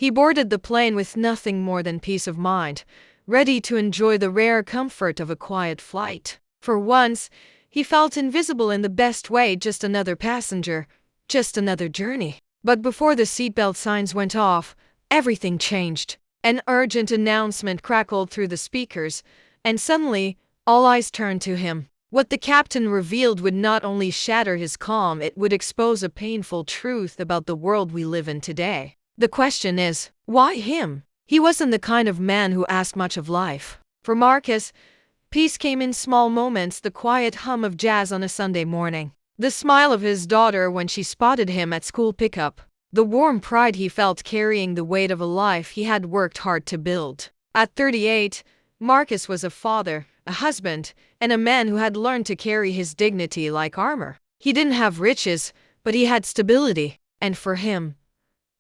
He boarded the plane with nothing more than peace of mind, ready to enjoy the rare comfort of a quiet flight. For once, he felt invisible in the best way, just another passenger, just another journey. But before the seatbelt signs went off, everything changed. An urgent announcement crackled through the speakers, and suddenly, all eyes turned to him. What the captain revealed would not only shatter his calm, it would expose a painful truth about the world we live in today. The question is, why him? He wasn't the kind of man who asked much of life. For Marcus, peace came in small moments, the quiet hum of jazz on a Sunday morning, the smile of his daughter when she spotted him at school pickup, the warm pride he felt carrying the weight of a life he had worked hard to build. At 38, Marcus was a father, a husband, and a man who had learned to carry his dignity like armor. He didn't have riches, but he had stability, and for him,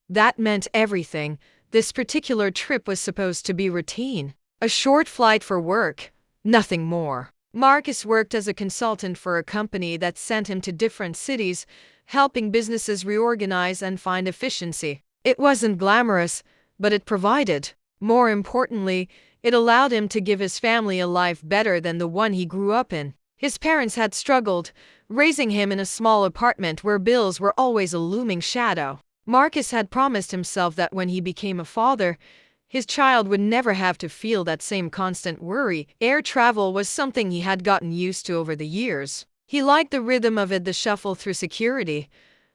that meant everything. This particular trip was supposed to be routine, a short flight for work, nothing more. Marcus worked as a consultant for a company that sent him to different cities, helping businesses reorganize and find efficiency. It wasn't glamorous, but it provided. More importantly, it allowed him to give his family a life better than the one he grew up in. His parents had struggled, raising him in a small apartment where bills were always a looming shadow. Marcus had promised himself that when he became a father, his child would never have to feel that same constant worry. Air travel was something he had gotten used to over the years. He liked the rhythm of it, the shuffle through security,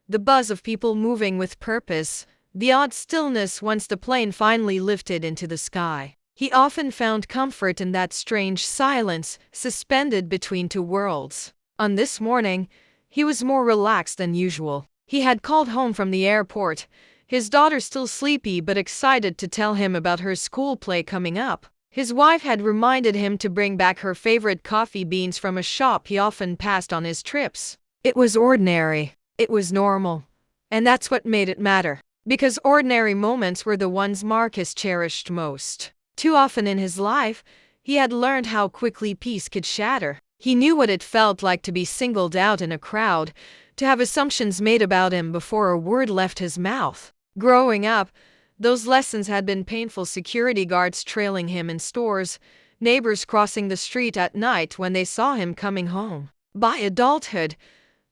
the buzz of people moving with purpose, the odd stillness once the plane finally lifted into the sky. He often found comfort in that strange silence, suspended between two worlds. On this morning, he was more relaxed than usual. He had called home from the airport, his daughter still sleepy but excited to tell him about her school play coming up. His wife had reminded him to bring back her favorite coffee beans from a shop he often passed on his trips. It was ordinary, it was normal, and that's what made it matter. Because ordinary moments were the ones Marcus cherished most. Too often in his life, he had learned how quickly peace could shatter. He knew what it felt like to be singled out in a crowd, to have assumptions made about him before a word left his mouth. Growing up, those lessons had been painful. Security guards trailing him in stores, neighbors crossing the street at night when they saw him coming home. By adulthood,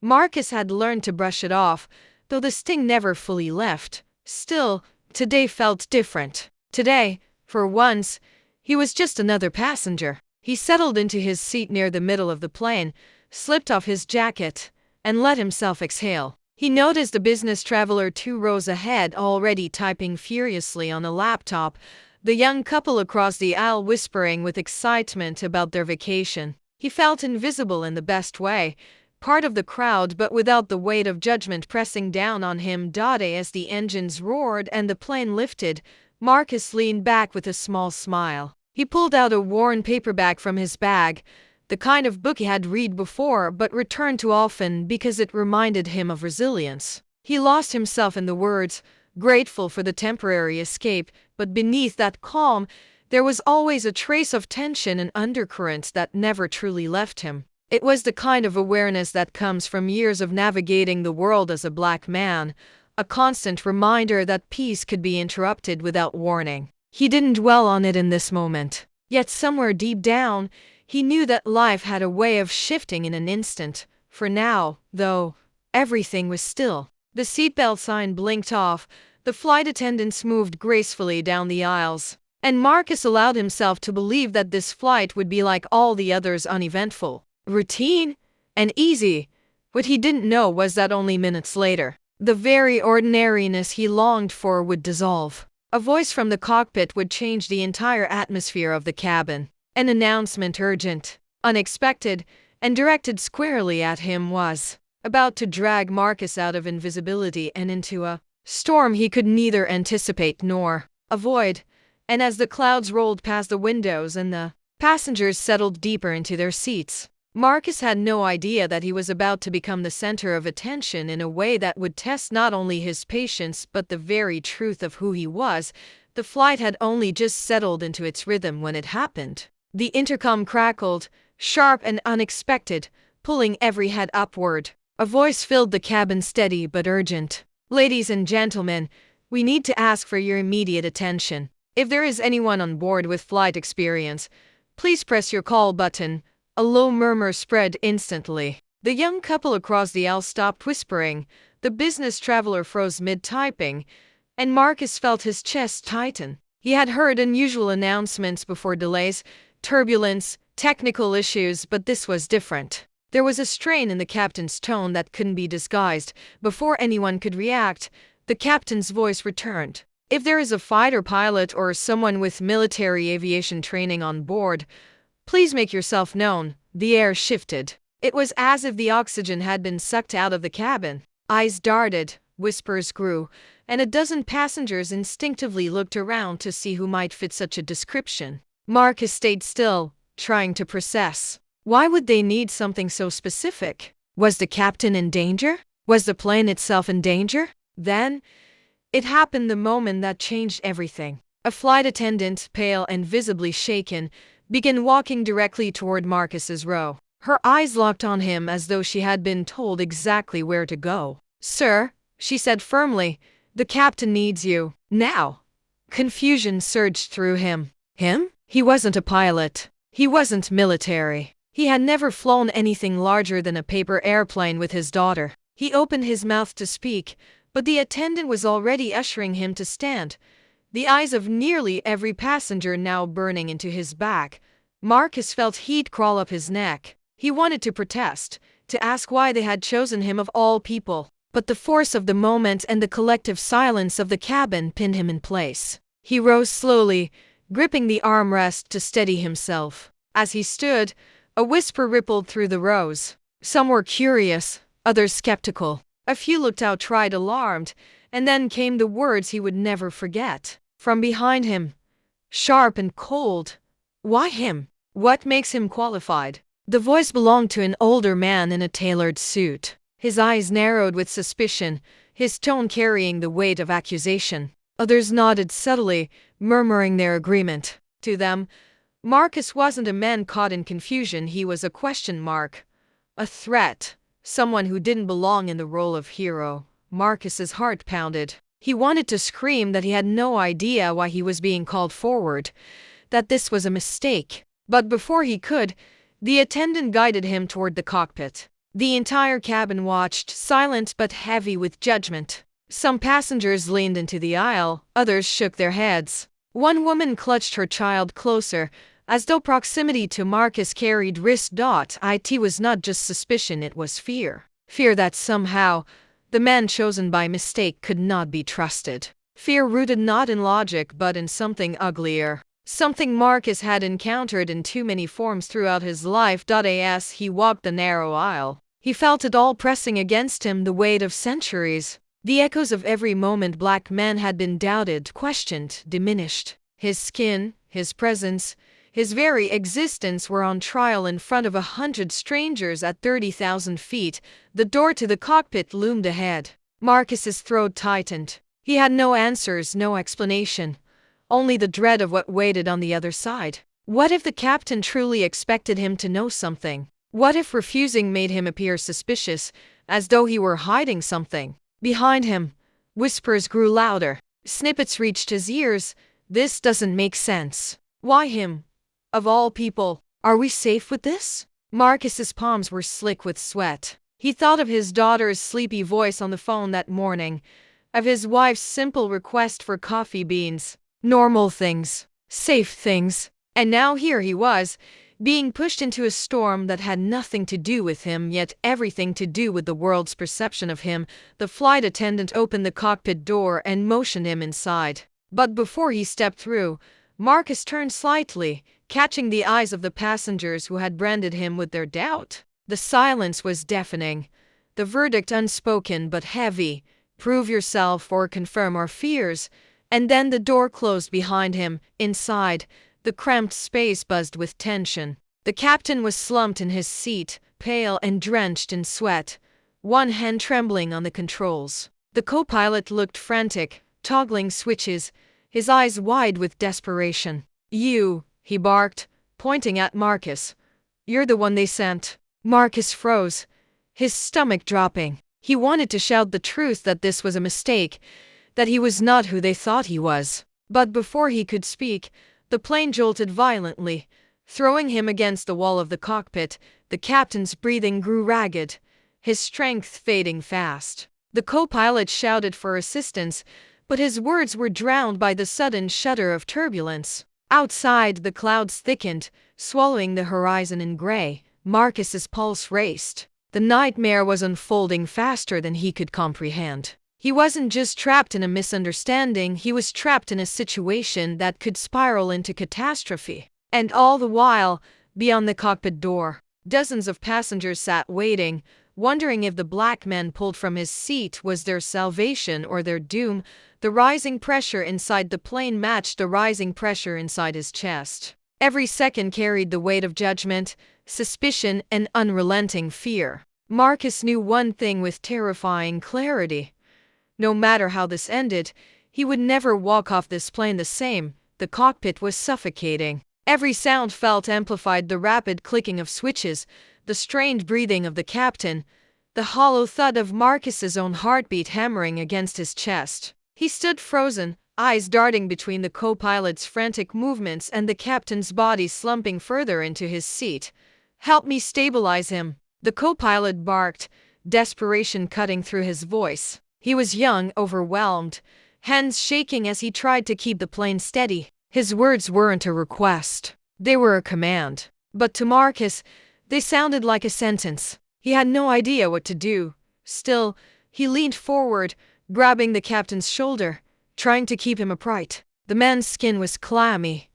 Marcus had learned to brush it off, though the sting never fully left. Still, today felt different. Today, for once, he was just another passenger. He settled into his seat near the middle of the plane, slipped off his jacket, and let himself exhale. He noticed a business traveler 2 rows ahead already typing furiously on a laptop, the young couple across the aisle whispering with excitement about their vacation. He felt invisible in the best way, part of the crowd but without the weight of judgment pressing down on him. As the engines roared and the plane lifted, Marcus leaned back with a small smile. He pulled out a worn paperback from his bag, the kind of book he had read before but returned to often because it reminded him of resilience. He lost himself in the words, grateful for the temporary escape, but beneath that calm, there was always a trace of tension and undercurrents that never truly left him. It was the kind of awareness that comes from years of navigating the world as a black man, a constant reminder that peace could be interrupted without warning. He didn't dwell on it in this moment. Yet somewhere deep down, he knew that life had a way of shifting in an instant. For now, though, everything was still. The seatbelt sign blinked off, the flight attendants moved gracefully down the aisles, and Marcus allowed himself to believe that this flight would be like all the others, uneventful, routine, and easy. What he didn't know was that only minutes later, the very ordinariness he longed for would dissolve. A voice from the cockpit would change the entire atmosphere of the cabin. An announcement, urgent, unexpected, and directed squarely at him, was about to drag Marcus out of invisibility and into a storm he could neither anticipate nor avoid. And as the clouds rolled past the windows and the passengers settled deeper into their seats, Marcus had no idea that he was about to become the center of attention in a way that would test not only his patience but the very truth of who he was. The flight had only just settled into its rhythm when it happened. The intercom crackled, sharp and unexpected, pulling every head upward. A voice filled the cabin, steady but urgent. "Ladies and gentlemen, We need to ask for your immediate attention. If there is anyone on board with flight experience, please press your call button." A low murmur spread instantly. The young couple across the aisle stopped whispering, the business traveler froze mid-typing, and Marcus felt his chest tighten. He had heard unusual announcements before: delays, turbulence, technical issues, but this was different. There was a strain in the captain's tone that couldn't be disguised. Before anyone could react, the captain's voice returned. "If there is a fighter pilot or someone with military aviation training on board, please make yourself known." The air shifted. It was as if the oxygen had been sucked out of the cabin. Eyes darted, whispers grew, and a dozen passengers instinctively looked around to see who might fit such a description. Marcus stayed still, trying to process. Why would they need something so specific? Was the captain in danger? Was the plane itself in danger? Then, it happened, the moment that changed everything. A flight attendant, pale and visibly shaken, began walking directly toward Marcus's row. Her eyes locked on him as though she had been told exactly where to go. "Sir," she said firmly, "the captain needs you. Now." Confusion surged through him. Him? He wasn't a pilot. He wasn't military. He had never flown anything larger than a paper airplane with his daughter. He opened his mouth to speak, but the attendant was already ushering him to stand, the eyes of nearly every passenger now burning into his back. Marcus felt heat crawl up his neck. He wanted to protest, to ask why they had chosen him of all people, but the force of the moment and the collective silence of the cabin pinned him in place. He rose slowly, gripping the armrest to steady himself. As he stood, a whisper rippled through the rows. Some were curious, others skeptical. A few looked outright alarmed, and then came the words he would never forget. From behind him, sharp and cold, "Why him? What makes him qualified?" The voice belonged to an older man in a tailored suit. His eyes narrowed with suspicion, his tone carrying the weight of accusation. Others nodded subtly, murmuring their agreement. To them, Marcus wasn't a man caught in confusion, he was a question mark. A threat. Someone who didn't belong in the role of hero. Marcus's heart pounded. He wanted to scream that he had no idea why he was being called forward, that this was a mistake. But before he could, the attendant guided him toward the cockpit. The entire cabin watched, silent but heavy with judgment. Some passengers leaned into the aisle, others shook their heads. One woman clutched her child closer, as though proximity to Marcus carried risk. It was not just suspicion, it was fear. Fear that somehow, the man chosen by mistake could not be trusted. Fear rooted not in logic but in something uglier. Something Marcus had encountered in too many forms throughout his life. As he walked the narrow aisle, he felt it all pressing against him, the weight of centuries. The echoes of every moment black man had been doubted, questioned, diminished. His skin, his presence, his very existence were on trial in front of 100 strangers at 30,000 feet. The door to the cockpit loomed ahead. Marcus's throat tightened. He had no answers, no explanation. Only the dread of what waited on the other side. What if the captain truly expected him to know something? What if refusing made him appear suspicious, as though he were hiding something? Behind him, whispers grew louder. Snippets reached his ears. "This doesn't make sense. Why him? Of all people, are we safe with this?" Marcus's palms were slick with sweat. He thought of his daughter's sleepy voice on the phone that morning, of his wife's simple request for coffee beans. Normal things, safe things. And now here he was, being pushed into a storm that had nothing to do with him, yet everything to do with the world's perception of him. The flight attendant opened the cockpit door and motioned him inside. But before he stepped through, Marcus turned slightly, catching the eyes of the passengers who had branded him with their doubt. The silence was deafening, the verdict unspoken but heavy. Prove yourself or confirm our fears. And then the door closed behind him. Inside, the cramped space buzzed with tension. The captain was slumped in his seat, pale and drenched in sweat, one hand trembling on the controls. The co-pilot looked frantic, toggling switches, his eyes wide with desperation. "You," he barked, pointing at Marcus. "You're the one they sent." Marcus froze, his stomach dropping. He wanted to shout the truth, that this was a mistake, that he was not who they thought he was. But before he could speak, the plane jolted violently, throwing him against the wall of the cockpit. The captain's breathing grew ragged, his strength fading fast. The co-pilot shouted for assistance, but his words were drowned by the sudden shudder of turbulence. Outside, the clouds thickened, swallowing the horizon in gray. Marcus's pulse raced. The nightmare was unfolding faster than he could comprehend. He wasn't just trapped in a misunderstanding, he was trapped in a situation that could spiral into catastrophe. And all the while, beyond the cockpit door, dozens of passengers sat waiting, wondering if the black man pulled from his seat was their salvation or their doom. The rising pressure inside the plane matched the rising pressure inside his chest. Every second carried the weight of judgment, suspicion, and unrelenting fear. Marcus knew one thing with terrifying clarity. No matter how this ended, he would never walk off this plane the same. The cockpit was suffocating. Every sound felt amplified: the rapid clicking of switches, the strained breathing of the captain, the hollow thud of Marcus's own heartbeat hammering against his chest. He stood frozen, eyes darting between the co-pilot's frantic movements and the captain's body slumping further into his seat. "Help me stabilize him," the co-pilot barked, desperation cutting through his voice. He was young, overwhelmed, hands shaking as he tried to keep the plane steady. His words weren't a request. They were a command. But to Marcus, they sounded like a sentence. He had no idea what to do. Still, he leaned forward, grabbing the captain's shoulder, trying to keep him upright. The man's skin was clammy,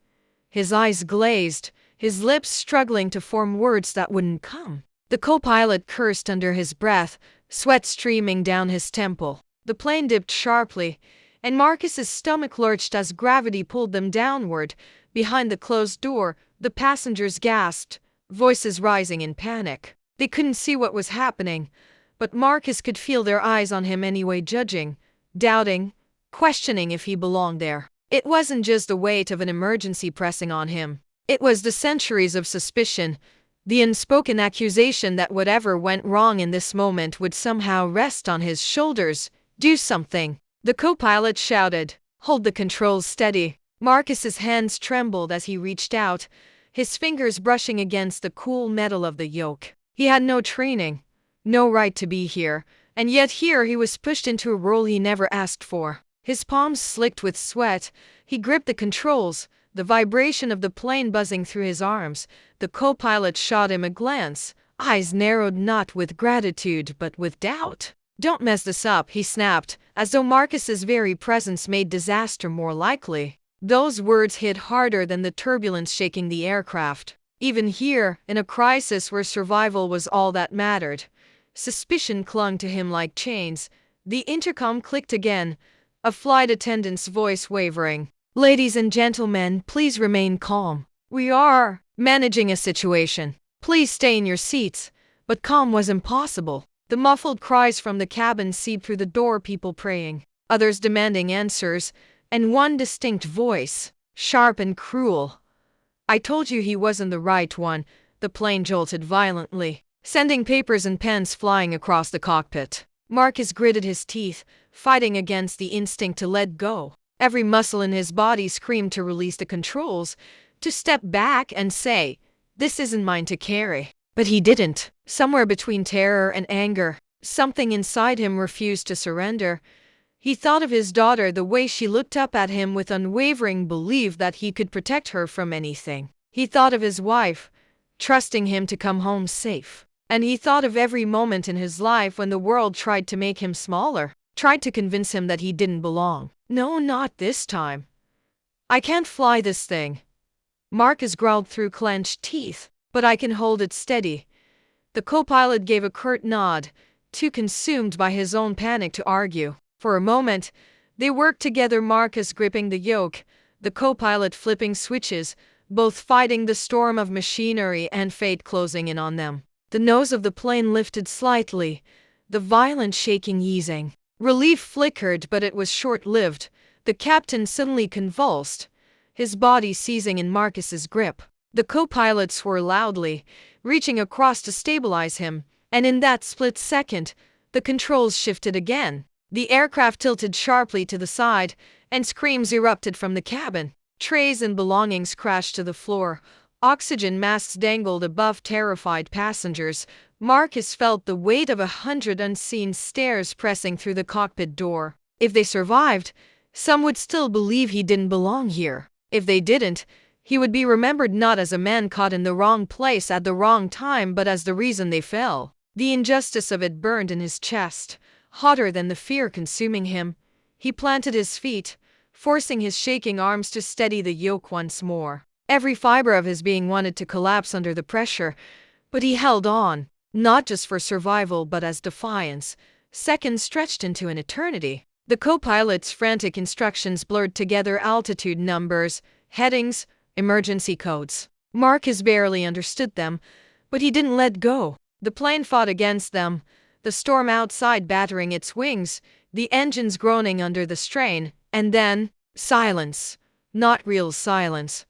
his eyes glazed, his lips struggling to form words that wouldn't come. The co-pilot cursed under his breath, sweat streaming down his temple. The plane dipped sharply, and Marcus's stomach lurched as gravity pulled them downward. Behind the closed door, the passengers gasped, voices rising in panic. They couldn't see what was happening, but Marcus could feel their eyes on him anyway, judging, doubting, questioning if he belonged there. It wasn't just the weight of an emergency pressing on him. It was the centuries of suspicion, the unspoken accusation that whatever went wrong in this moment would somehow rest on his shoulders. "Do something," the co-pilot shouted. "Hold the controls steady." Marcus's hands trembled as he reached out, his fingers brushing against the cool metal of the yoke. He had no training, no right to be here, and yet here he was pushed into a role he never asked for. His palms slicked with sweat, he gripped the controls, the vibration of the plane buzzing through his arms. The co-pilot shot him a glance, eyes narrowed not with gratitude but with doubt. "Don't mess this up," he snapped, as though Marcus's very presence made disaster more likely. Those words hit harder than the turbulence shaking the aircraft. Even here, in a crisis where survival was all that mattered, suspicion clung to him like chains. The intercom clicked again, a flight attendant's voice wavering. "Ladies and gentlemen, please remain calm. We are managing a situation. Please stay in your seats." But calm was impossible. The muffled cries from the cabin seeped through the door, people praying, others demanding answers, and one distinct voice, sharp and cruel. "I told you he wasn't the right one." The plane jolted violently, sending papers and pens flying across the cockpit. Marcus gritted his teeth, fighting against the instinct to let go. Every muscle in his body screamed to release the controls, to step back and say, "This isn't mine to carry." But he didn't. Somewhere between terror and anger, something inside him refused to surrender. He thought of his daughter, the way she looked up at him with unwavering belief that he could protect her from anything. He thought of his wife, trusting him to come home safe. And he thought of every moment in his life when the world tried to make him smaller, tried to convince him that he didn't belong. "No, not this time. I can't fly this thing," Marcus growled through clenched teeth. "But I can hold it steady." The co-pilot gave a curt nod, too consumed by his own panic to argue. For a moment, they worked together, Marcus gripping the yoke, the co-pilot flipping switches, both fighting the storm of machinery and fate closing in on them. The nose of the plane lifted slightly, the violent shaking easing. Relief flickered, but it was short-lived. The captain suddenly convulsed, his body seizing in Marcus's grip. The co-pilot swore loudly, reaching across to stabilize him, and in that split second, the controls shifted again. The aircraft tilted sharply to the side, and screams erupted from the cabin. Trays and belongings crashed to the floor. Oxygen masks dangled above terrified passengers. Marcus felt the weight of 100 unseen stares pressing through the cockpit door. If they survived, some would still believe he didn't belong here. If they didn't, he would be remembered not as a man caught in the wrong place at the wrong time, but as the reason they fell. The injustice of it burned in his chest, hotter than the fear consuming him. He planted his feet, forcing his shaking arms to steady the yoke once more. Every fiber of his being wanted to collapse under the pressure, but he held on, not just for survival but as defiance. Seconds stretched into an eternity. The co-pilot's frantic instructions blurred together altitude numbers, headings, emergency codes. Marcus barely understood them, but he didn't let go. The plane fought against them, the storm outside battering its wings, the engines groaning under the strain, and then silence. Not real silence,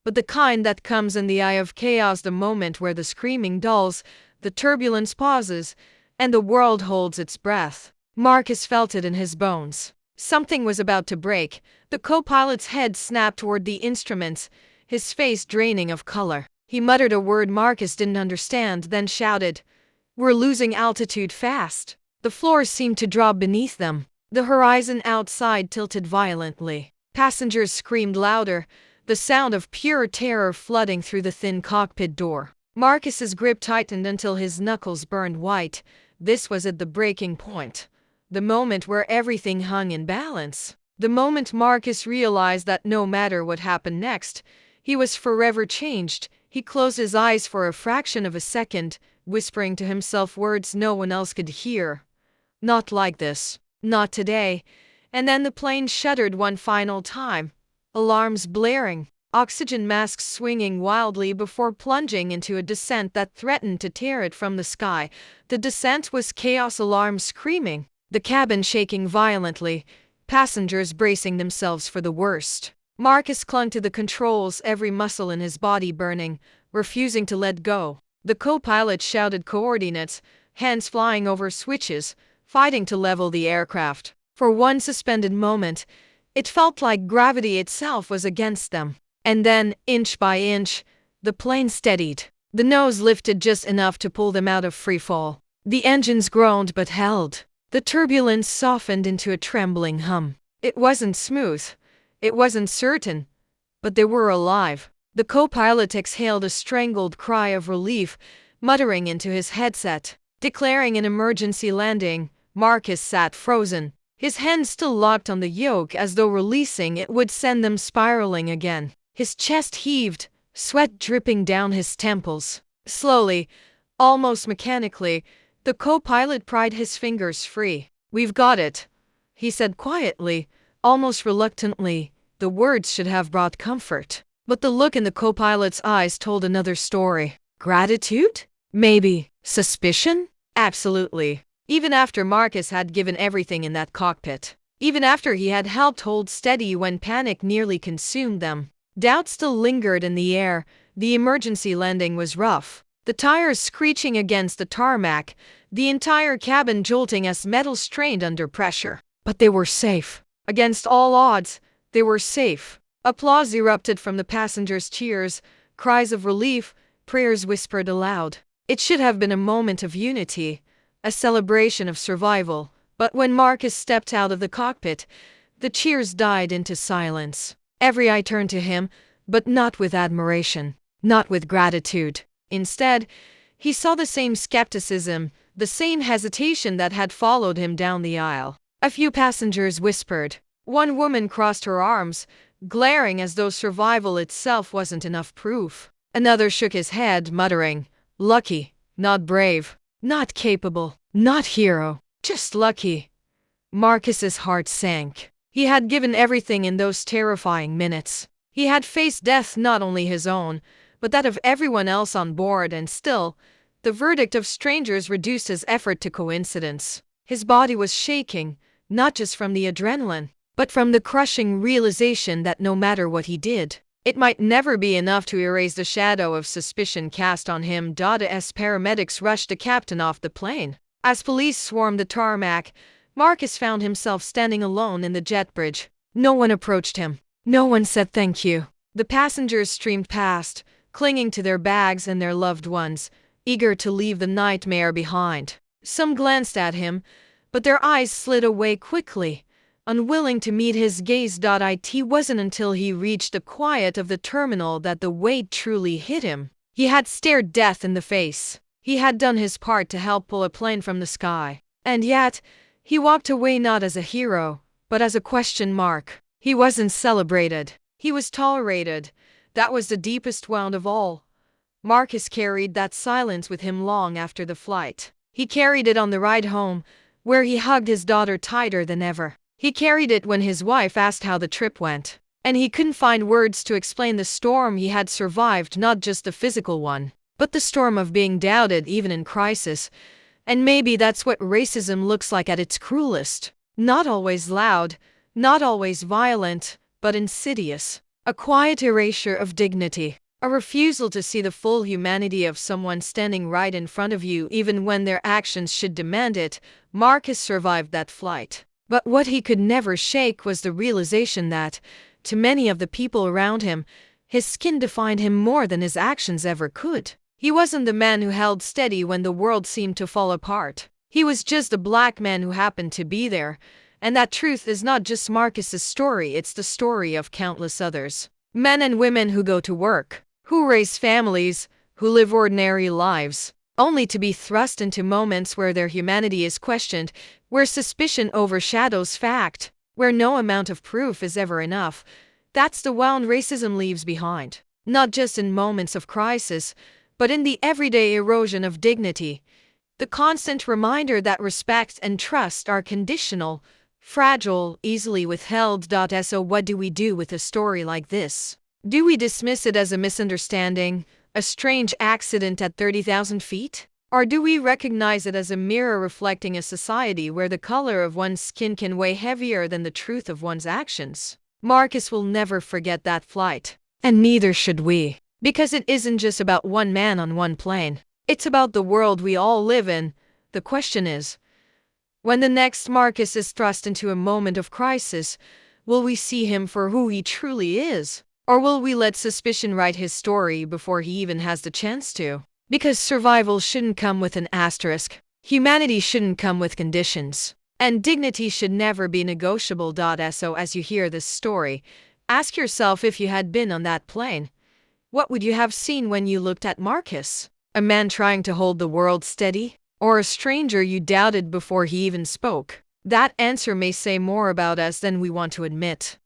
but the kind that comes in the eye of chaos, the moment where the screaming dulls, the turbulence pauses, and the world holds its breath. Marcus felt it in his bones. Something was about to break. The co-pilot's head snapped toward the instruments, his face draining of color. He muttered a word Marcus didn't understand, then shouted, "We're losing altitude fast." The floor seemed to drop beneath them. The horizon outside tilted violently. Passengers screamed louder, the sound of pure terror flooding through the thin cockpit door. Marcus's grip tightened until his knuckles burned white. This was at the breaking point. The moment where everything hung in balance. The moment Marcus realized that no matter what happened next, he was forever changed. He closed his eyes for a fraction of a second, whispering to himself words no one else could hear. "Not like this. Not today." And then the plane shuddered one final time. Alarms blaring, oxygen masks swinging wildly before plunging into a descent that threatened to tear it from the sky. The descent was chaos, alarms screaming, the cabin shaking violently, passengers bracing themselves for the worst. Marcus clung to the controls, every muscle in his body burning, refusing to let go. The co-pilot shouted coordinates, hands flying over switches, fighting to level the aircraft. For one suspended moment, it felt like gravity itself was against them. And then, inch by inch, the plane steadied. The nose lifted just enough to pull them out of freefall. The engines groaned but held. The turbulence softened into a trembling hum. It wasn't smooth. It wasn't certain. But they were alive. The co-pilot exhaled a strangled cry of relief, muttering into his headset. Declaring an emergency landing, Marcus sat frozen, his hand still locked on the yoke as though releasing it would send them spiraling again. His chest heaved, sweat dripping down his temples. Slowly, almost mechanically, the co-pilot pried his fingers free. "We've got it," he said quietly, almost reluctantly. The words should have brought comfort. But the look in the co-pilot's eyes told another story. Gratitude? Maybe. Suspicion? Absolutely. Even after Marcus had given everything in that cockpit. Even after he had helped hold steady when panic nearly consumed them. Doubt still lingered in the air. The emergency landing was rough. The tires screeching against the tarmac, the entire cabin jolting as metal strained under pressure. But they were safe. Against all odds, they were safe. Applause erupted from the passengers' cheers, cries of relief, prayers whispered aloud. It should have been a moment of unity, a celebration of survival, but when Marcus stepped out of the cockpit, the cheers died into silence. Every eye turned to him, but not with admiration, not with gratitude. Instead, he saw the same skepticism, the same hesitation that had followed him down the aisle. A few passengers whispered. One woman crossed her arms, glaring as though survival itself wasn't enough proof. Another shook his head, muttering, "Lucky, not brave, not capable, not hero, just lucky." Marcus's heart sank. He had given everything in those terrifying minutes. He had faced death, not only his own, but that of everyone else on board, and still, the verdict of strangers reduced his effort to coincidence. His body was shaking, not just from the adrenaline, but from the crushing realization that no matter what he did, it might never be enough to erase the shadow of suspicion cast on him. As paramedics rushed the captain off the plane, as police swarmed the tarmac, Marcus found himself standing alone in the jet bridge. No one approached him. No one said thank you. The passengers streamed past, clinging to their bags and their loved ones, eager to leave the nightmare behind. Some glanced at him, but their eyes slid away quickly, unwilling to meet his gaze. It wasn't until he reached the quiet of the terminal that the weight truly hit him. He had stared death in the face. He had done his part to help pull a plane from the sky. And yet, he walked away not as a hero, but as a question mark. He wasn't celebrated. He was tolerated. That was the deepest wound of all. Marcus carried that silence with him long after the flight. He carried it on the ride home, where he hugged his daughter tighter than ever. He carried it when his wife asked how the trip went. And he couldn't find words to explain the storm he had survived, not just the physical one, but the storm of being doubted even in crisis. And maybe that's what racism looks like at its cruelest. Not always loud, not always violent, but insidious. A quiet erasure of dignity. A refusal to see the full humanity of someone standing right in front of you even when their actions should demand it. Marcus survived that flight. But what he could never shake was the realization that, to many of the people around him, his skin defined him more than his actions ever could. He wasn't the man who held steady when the world seemed to fall apart. He was just a black man who happened to be there. And that truth is not just Marcus's story, it's the story of countless others. Men and women who go to work, who raise families, who live ordinary lives, only to be thrust into moments where their humanity is questioned, where suspicion overshadows fact, where no amount of proof is ever enough. That's the wound racism leaves behind. Not just in moments of crisis, but in the everyday erosion of dignity. The constant reminder that respect and trust are conditional, fragile, easily withheld. So what do we do with a story like this? Do we dismiss it as a misunderstanding, a strange accident at 30,000 feet? Or do we recognize it as a mirror reflecting a society where the color of one's skin can weigh heavier than the truth of one's actions? Marcus will never forget that flight. And neither should we. Because it isn't just about one man on one plane. It's about the world we all live in. The question is, when the next Marcus is thrust into a moment of crisis, will we see him for who he truly is? Or will we let suspicion write his story before he even has the chance to? Because survival shouldn't come with an asterisk. Humanity shouldn't come with conditions. And dignity should never be negotiable. So as you hear this story, ask yourself, if you had been on that plane, what would you have seen when you looked at Marcus? A man trying to hold the world steady? Or a stranger you doubted before he even spoke? That answer may say more about us than we want to admit.